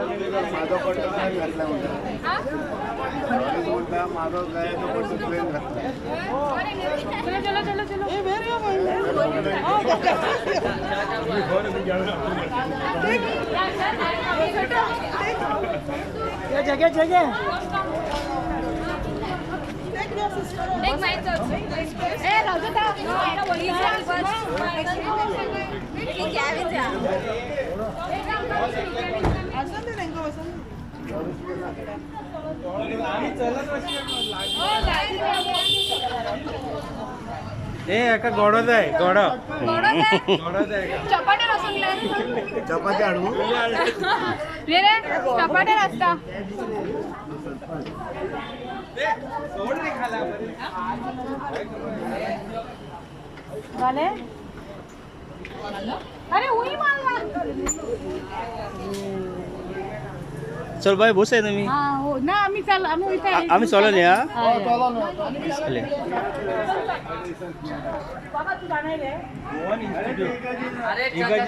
माझा पट्टा नाही घातला म्हणता माझा काय प्लेन घातला. चलो चलो चलो जगह जगह एक माइक ए राजू एका गोडच आहे गोड चपाटे रसगुल्ला चपाती आणू रे चपाटे रस्ता झाले अरे उई मारला चल बाय बस आहे तुम्ही हा हो ना आम्ही आम्ही चला नाही बाबा तू जाणार रे इकडे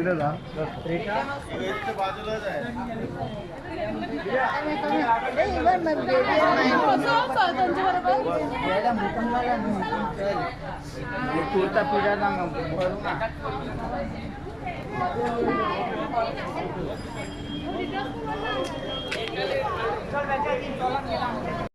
जा बाजूलाच आहे कुर्ता पिढा ना